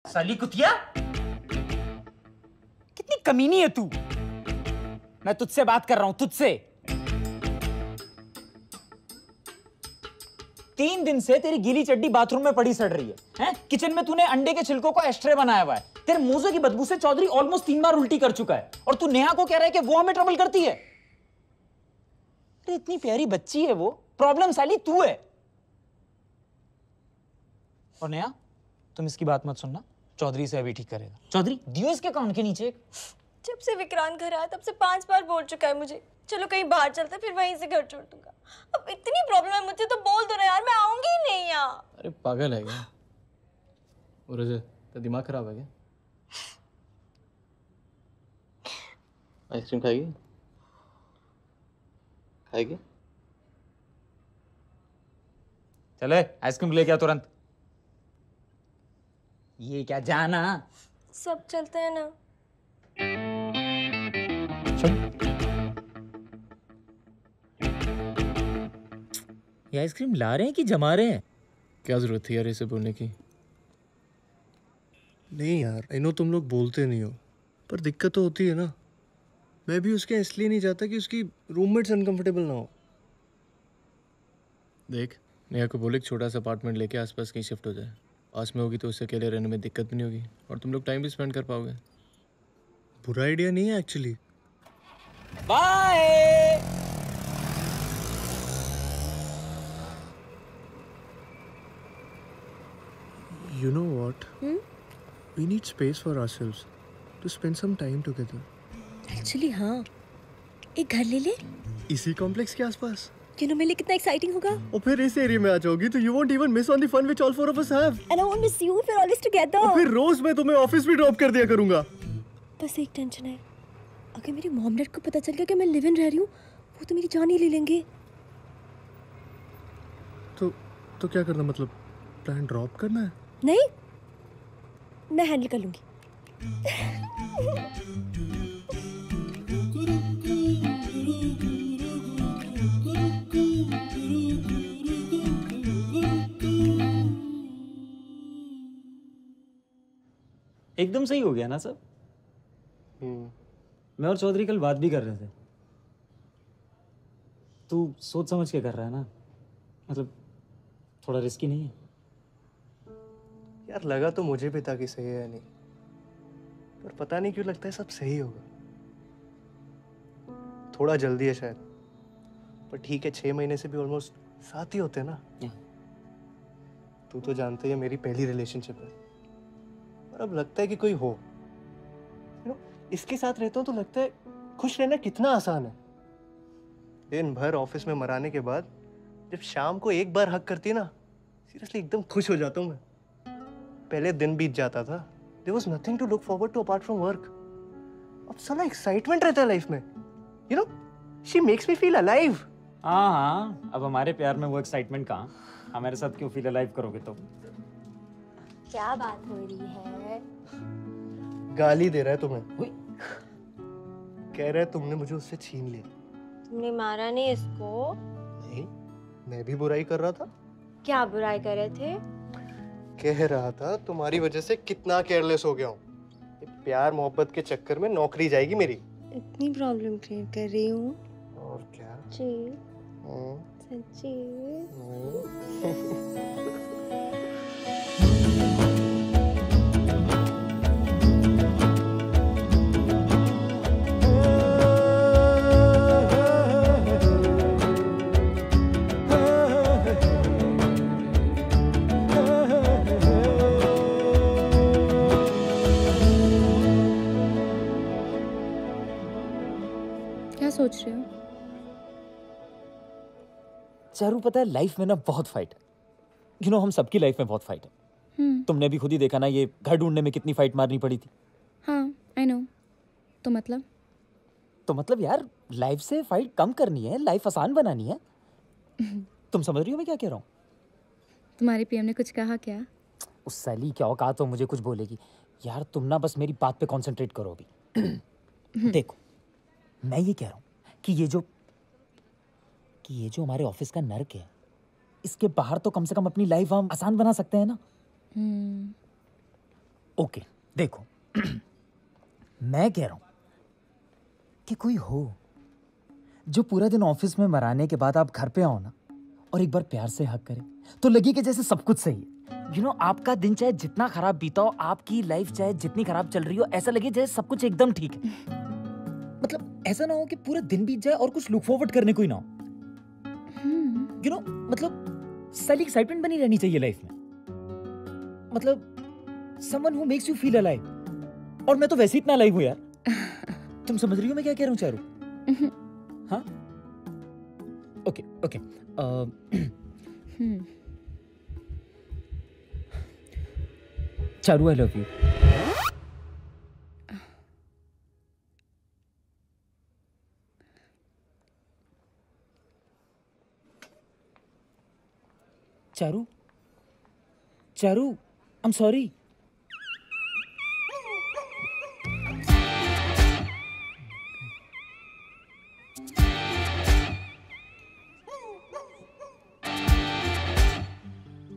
साली कुतिया, कितनी कमीनी है तू। मैं तुझसे बात कर रहा हूं, तुझसे। 3 दिन से तेरी गीली चड्डी बाथरूम में पड़ी सड़ रही है, हैं? किचन में तूने अंडे के छिलकों को एस्ट्रे बनाया हुआ है। तेरे मोजे की बदबू से चौधरी ऑलमोस्ट 3 बार उल्टी कर चुका है, और तू नेहा को कह रहा है कि वो हमें ट्रबल करती है। अरे इतनी प्यारी बच्ची है वो, प्रॉब्लम साली तू है। और नेहा, तुम इसकी बात मत सुनना, चौधरी से अभी ठीक करेगा। चौधरी दियो इसके कान के नीचे। जब से विक्रांत घर आया तब से 5 बार बोल चुका है मुझे, चलो कहीं बाहर चलते, फिर वहीं से घर छोड़ दूंगा। अब इतनी प्रॉब्लम है मुझे तो बोल दो ना यार, मैं आऊंगी ही नहीं यहाँ। अरे पागल है क्या? और रजे, तेरा दिमाग खराब है क्या? आइसक्रीम खाएगी? खाएगी? चले आइसक्रीम लेके आ तुरंत। ये क्या जाना? सब चलते हैं ना। ये आइसक्रीम ला रहे हैं कि जमा रहे हैं? क्या जरूरत थी यार इसे बोलने की? नहीं यार, आई नो तुम लोग बोलते नहीं हो, पर दिक्कत तो होती है ना। मैं भी उसके इसलिए नहीं चाहता कि उसकी रूममेट्स अनकंफर्टेबल ना हो। देख, नेहा को बोले एक छोटा सा अपार्टमेंट लेके आसपास कहीं शिफ्ट हो जाए। पास में होगी तो उससे अकेले रहने में दिक्कत भी नहीं होगी, और तुम लोग टाइम भी स्पेंड कर पाओगे। बुरा आइडिया नहीं है actually. Bye. You know what? We need space for ourselves to spend some time together. Actually हाँ, एक घर ले ले। इसी कॉम्प्लेक्स के आसपास। You know मेरे लिए कितना एक्साइटिंग होगा। और फिर इस एरिया में आ जाओगी तो you won't even miss on the fun which all four of us have. And I won't miss you, we're always together. और फिर रोज मैं तुम्हें ऑफिस भी ड्रॉप कर दिया करूंगा। बस एक टेंशन है, अगर मेरी मॉम डैड को पता चल गया कि मैं लिव इन रह रही हूँ, वो तो मेरी जान ही ले लेंगे। तो क्या करना, मतलब प्लान ड्रॉप करना है? नहीं, मैं हैंडल कर लूंगी। एकदम सही हो गया ना सब? मैं और चौधरी कल बात भी कर रहे थे। तू सोच समझ के कर रहा है ना, मतलब थोड़ा रिस्की नहीं है? यार लगा तो मुझे भी था कि सही है या नहीं, पर पता नहीं क्यों लगता है सब सही होगा। थोड़ा जल्दी है शायद, पर ठीक है, 6 महीने से भी ऑलमोस्ट साथ ही होते हैं ना। तू तो जानते ही मेरी पहली रिलेशनशिप है, और अब लगता है कि कोई हो। इसके साथ रहता हूँ तो लगता है खुश रहना कितना आसान है। दिन भर ऑफिस में मराने के बाद जब शाम को एक बार हक करती है ना, सीरियसली एकदम खुश हो जाता हूँ मैं। पहले दिन बीत जाता था, there was nothing to look forward to apart from work. अब साला एक्साइटमेंट रहता है लाइफ में, you know, she makes me feel alive. हाँ, अब हमारे प्यार में वो एक्साइटमेंट कहाँ? हमारे साथ क्यों फील अलाइव करोगे तो? क्या बात हो रही है? गाली दे रहा है तुम्हें। कह रहा है तुमने मुझे उससे छीन लिया। तुमने मारा नहीं इसको? नहीं, मैं भी बुराई कर रहा था। क्या बुराई कर रहे थे? कह रहा था तुम्हारी वजह से कितना केयरलेस हो गया हूँ। प्यार मोहब्बत के चक्कर में नौकरी जाएगी मेरी। इतनी प्रॉब्लम क्रिएट कर रही हूँ? और क्या? जी, सच्ची। क्या सोच रहे हो? चारू, पता है लाइफ में ना बहुत फाइट है। हम सबकी लाइफ में बहुत फाइट है। तुमने भी खुद ही देखा ना, ये घर ढूंढने में कितनी फाइट मारनी पड़ी थी। हाँ, आई नो। तो मतलब यार, लाइफ से फाइट कम करनी है, लाइफ आसान बनानी है। तुम समझ रही हो मैं क्या कह रहा हूँ? तुम्हारी पीएम ने कुछ कहा क्या? उस साली क्या औकात तो मुझे कुछ बोलेगी। यार तुम ना बस मेरी बात पे कंसंट्रेट करो अभी। देखो, मैं ये कह रहा हूँ कि ये जो हमारे ऑफिस का नर्क है, इसके बाहर तो कम से कम अपनी लाइफ हम आसान बना सकते हैं ना। ओके देखो मैं कह रहा हूं कि कोई हो जो पूरा दिन ऑफिस में मराने के बाद आप घर पे आओ ना और एक बार प्यार से हक करे तो लगे कि जैसे सब कुछ सही है। यू नो आपका दिन चाहे जितना खराब बीता हो, आपकी लाइफ चाहे जितनी खराब चल रही हो, ऐसा लगे जैसे सब कुछ एकदम ठीक है। मतलब ऐसा ना हो कि पूरा दिन बीत जाए और कुछ लुक फॉरवर्ड करने को ही ना हो। यू नो मतलब सारी एक्साइटमेंट बनी रहनी चाहिए लाइफ में। मतलब someone who makes you feel alive. और मैं तो वैसे ही इतना अलाइव हूं यार। तुम समझ रही हो मैं क्या कह रहा हूं चारू? हाँ okay okay Charu I love you. Charu Charu I am sorry.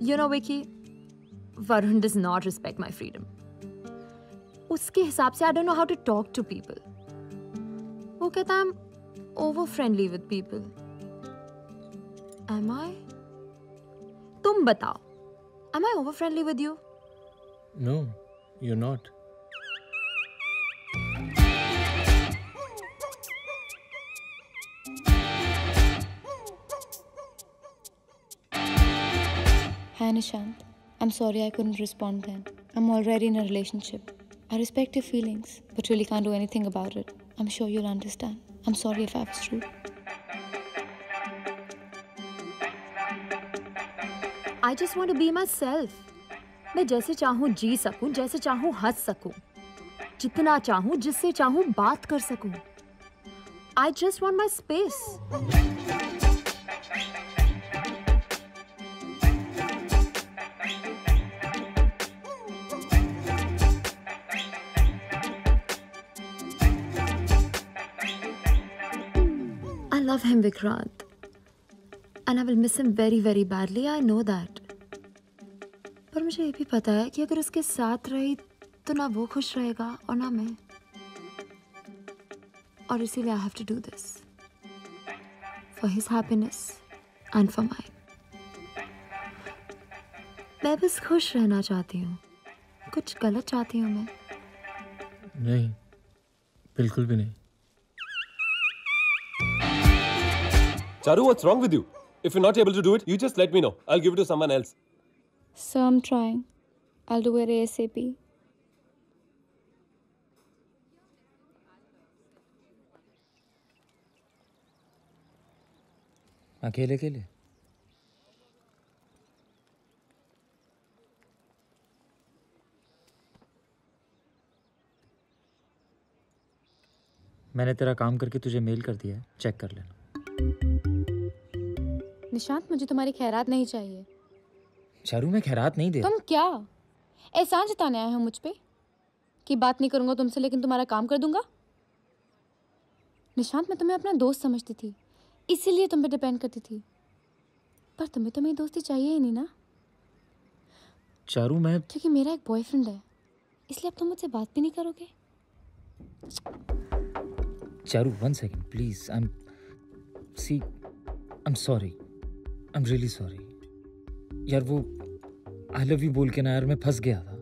You know, Vicky, Varun does not respect my freedom. उसके हिसाब से I don't know how to talk to people. वो कहता है I'm over friendly with people. Am I? तुम बताओ, am I over friendly with you? No, you're not. Hi Nishant, I'm sorry I couldn't respond then. I'm already in a relationship. I respect your feelings, but really can't do anything about it. I'm sure you'll understand. I'm sorry if I was rude. I just want to be myself. मैं जैसे चाहूँ जी सकूँ, जैसे चाहूँ हंस सकूँ, जितना चाहूँ, जिससे चाहूँ बात कर सकूँ. I just want my space. I love him, Vikrant. And I will miss him very, very badly. I know that. पर मुझे ये भी पता है कि अगर उसके साथ रही तो ना वो खुश रहेगा और ना मैं. और इसीलिए I have to do this. For his happiness and for mine. मैं बस खुश रहना चाहती हूँ. कुछ गलत चाहती हूँ मैं? नहीं, बिल्कुल भी नहीं. Charu, what's wrong with you? If you're not able to do it, you just let me know. I'll give it to someone else. So I'm trying. I'll do it ASAP. अकेले अकेले मैंने तेरा काम करके तुझे मेल कर दिया है, चेक कर लेना. निशांत, मुझे तुम्हारी खैरात नहीं चाहिए. चारू मैं खैरात नहीं दे रहा. तुम क्या एहसान जताने आए हो मुझ पे कि बात नहीं करूंगा तुमसे लेकिन तुम्हारा काम कर दूंगा? निशांत, मैं तुम्हें अपना दोस्त समझती थी, इसीलिए तुम पे डिपेंड करती थी. पर तुम्हें तो मेरी दोस्ती चाहिए ही नहीं ना. चारू मैं क्योंकि मेरा एक बॉयफ्रेंड है, इसलिए अब तुम मुझसे बात भी नहीं करोगे. Charu 1 second please. I am sorry. I am really sorry यार. वो आई लव यू बोल के ना यार मैं फंस गया था.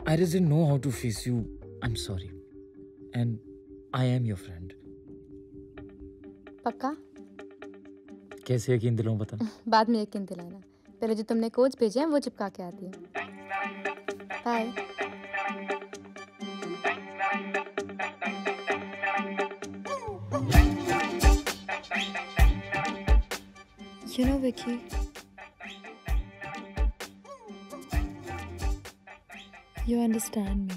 I just didn't know how to face you. I am sorry and I am your friend. पक्का? कैसे यकीन दिलाऊं बता. बाद में यकीन दिलाना. पहले जो तुमने कोच भेजे हैं वो चिपका के आती है. Bye. You know, Vicky, you understand me.